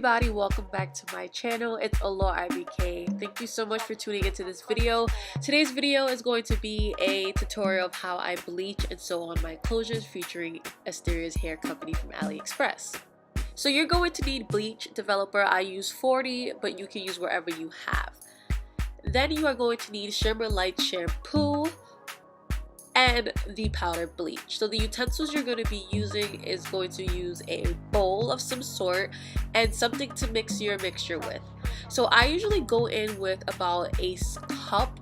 everybody, welcome back to my channel. It's Alo IBK. Thank you so much for tuning into this video. Today's video is going to be a tutorial of how I bleach and sew on my closures featuring Asteria's hair company from AliExpress. So you're going to need bleach. Developer, I use 40, but you can use wherever you have. Then you are going to need Shimmer Light shampoo and the powdered bleach. So the utensils you're going to be using is going to use a bowl of some sort and something to mix your mixture with. So I usually go in with about a cup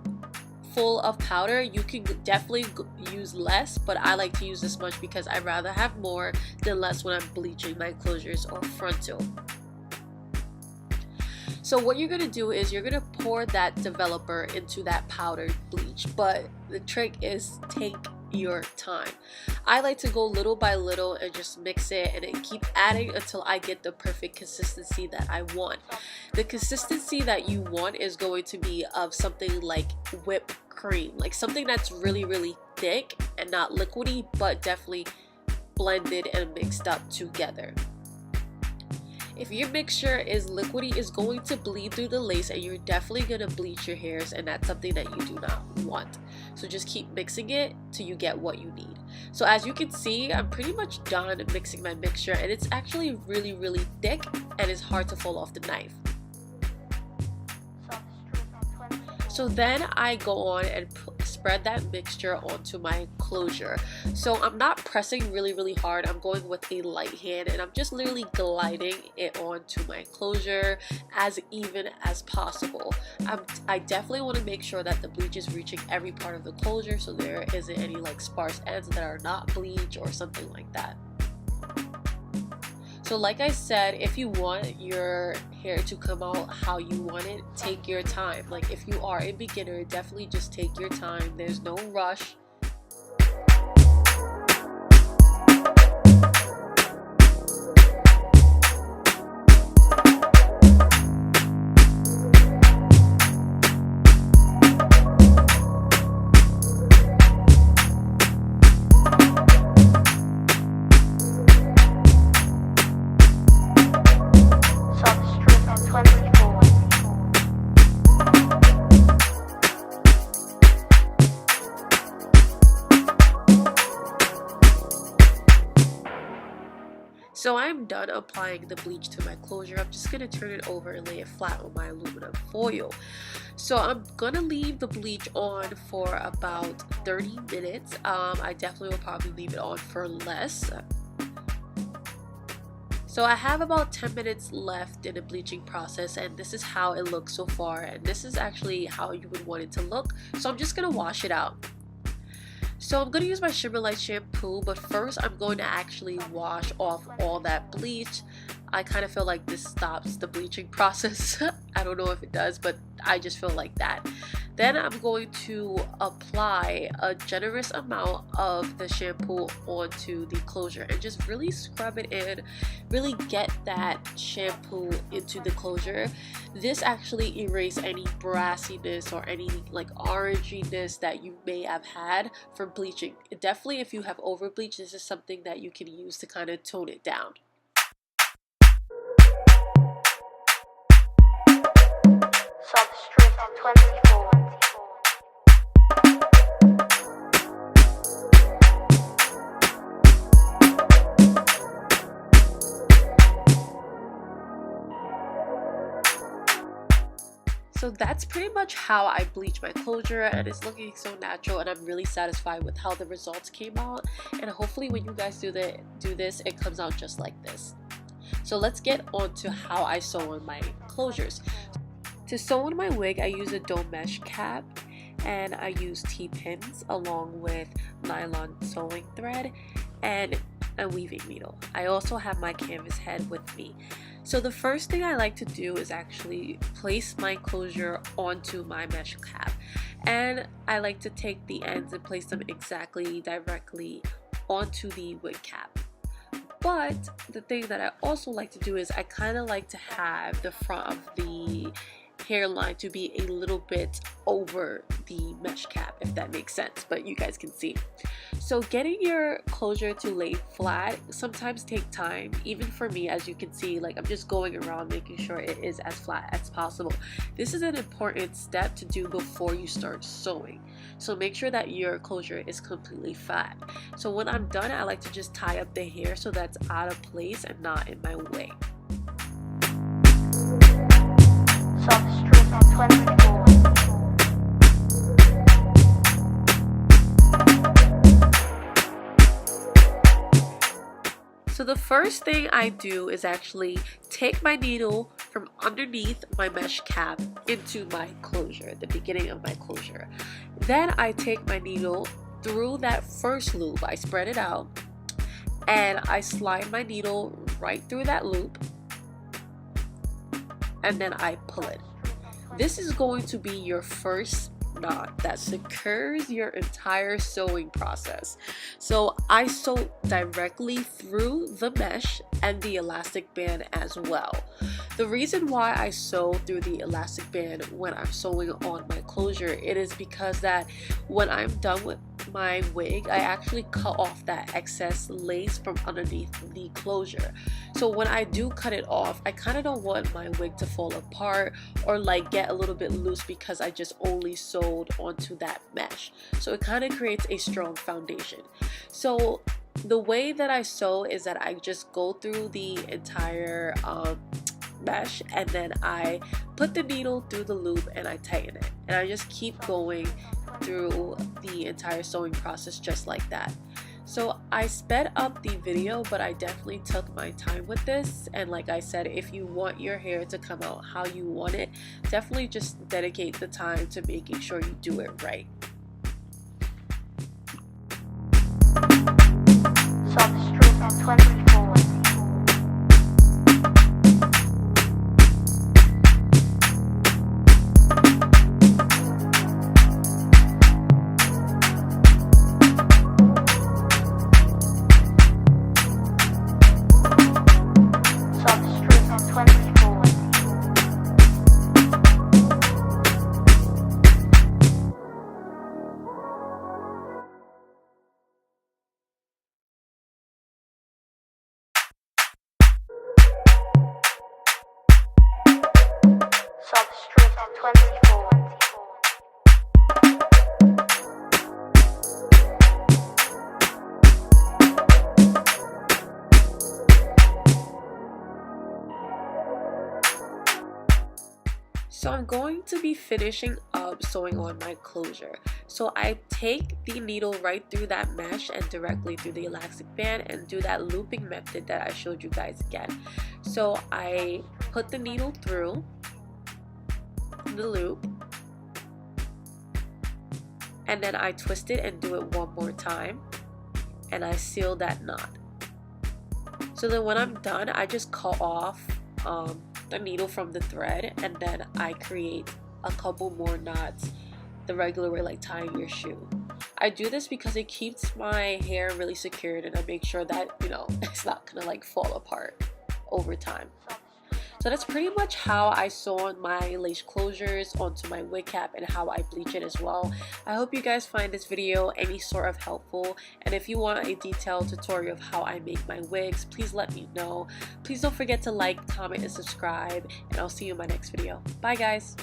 full of powder. You can definitely use less, but I like to use this much because I'd rather have more than less when I'm bleaching my closures or frontal. So what you're going to do is you're going to pour that developer into that powdered bleach, but the trick is take your time. I like to go little by little and just mix it and then keep adding until I get the perfect consistency that I want. The consistency that you want is going to be of something like whipped cream, like something that's really thick and not liquidy, but definitely blended and mixed up together. If your mixture is liquidy, it's going to bleed through the lace and you're definitely going to bleach your hairs, and that's something that you do not want. So just keep mixing it till you get what you need. So as you can see, I'm pretty much done mixing my mixture, and it's actually really thick and it's hard to fall off the knife. So then I go on and spread that mixture onto my closure. So I'm not pressing really hard. I'm going with a light hand and I'm just literally gliding it onto my closure as even as possible. I definitely want to make sure that the bleach is reaching every part of the closure so there isn't any like sparse ends that are not bleach or something like that. So like I said, if you want your hair to come out how you want it, take your time. Like if you are a beginner, definitely just take your time. There's no rush. So I'm done applying the bleach to my closure. I'm just going to turn it over and lay it flat on my aluminum foil. So I'm going to leave the bleach on for about 30 minutes. I definitely will probably leave it on for less. So I have about 10 minutes left in the bleaching process, and this is how it looks so far, and this is actually how you would want it to look. So I'm just going to wash it out. So I'm going to use my Shimmer Light shampoo, but first I'm going to actually wash off all that bleach. I kind of feel like this stops the bleaching process. I don't know if it does, but I just feel like that. Then I'm going to apply a generous amount of the shampoo onto the closure and just really scrub it in, really get that shampoo into the closure. This actually erases any brassiness or any like oranginess that you may have had from bleaching. Definitely if you have over bleach, this is something that you can use to kind of tone it down. Substrate 24. So that's pretty much how I bleach my closure, and it's looking so natural, and I'm really satisfied with how the results came out, and hopefully when you guys do this, it comes out just like this. So let's get on to how I sew on my closures. To sew on my wig, I use a dough mesh cap, and I use T-pins along with nylon sewing thread and a weaving needle. I also have my canvas head with me. So the first thing I like to do is actually place my closure onto my mesh cap, and I like to take the ends and place them exactly directly onto the wig cap. But the thing that I also like to do is I kind of like to have the front of the hairline to be a little bit over the mesh cap, if that makes sense, but you guys can see. So getting your closure to lay flat sometimes take time. Even for me, as you can see, like I'm just going around making sure it is as flat as possible. This is an important step to do before you start sewing. So make sure that your closure is completely flat. So when I'm done, I like to just tie up the hair so that's out of place and not in my way. So the first thing I do is actually take my needle from underneath my mesh cap into my closure, the beginning of my closure. Then I take my needle through that first loop, I spread it out, and I slide my needle right through that loop, and then I pull it. This is going to be your first knot that secures your entire sewing process. So I sew directly through the mesh and the elastic band as well. The reason why I sew through the elastic band when I'm sewing on my closure, it is because that when I'm done with my wig, I actually cut off that excess lace from underneath the closure. So when I do cut it off, I kind of don't want my wig to fall apart or like get a little bit loose because I just only sewed onto that mesh. So it kind of creates a strong foundation. So the way that I sew is that I just go through the entire mesh, and then I put the needle through the loop and I tighten it, and I just keep going through the entire sewing process just like that. So I sped up the video, but I definitely took my time with this, and like I said, if you want your hair to come out how you want it, definitely just dedicate the time to making sure you do it right. Substrate 24. So I'm going to be finishing up sewing on my closure. So I take the needle right through that mesh and directly through the elastic band and do that looping method that I showed you guys again. So I put the needle through the loop, and then I twist it and do it one more time, and I seal that knot. So then when I'm done, I just cut off the needle from the thread, and then I create a couple more knots the regular way, like tying your shoe. I do this because it keeps my hair really secured, and I make sure that, you know, it's not gonna like fall apart over time. So that's pretty much how I sew on my lace closures onto my wig cap and how I bleach it as well. I hope you guys find this video any sort of helpful, and if you want a detailed tutorial of how I make my wigs, please let me know. Please don't forget to like, comment, and subscribe, and I'll see you in my next video. Bye guys!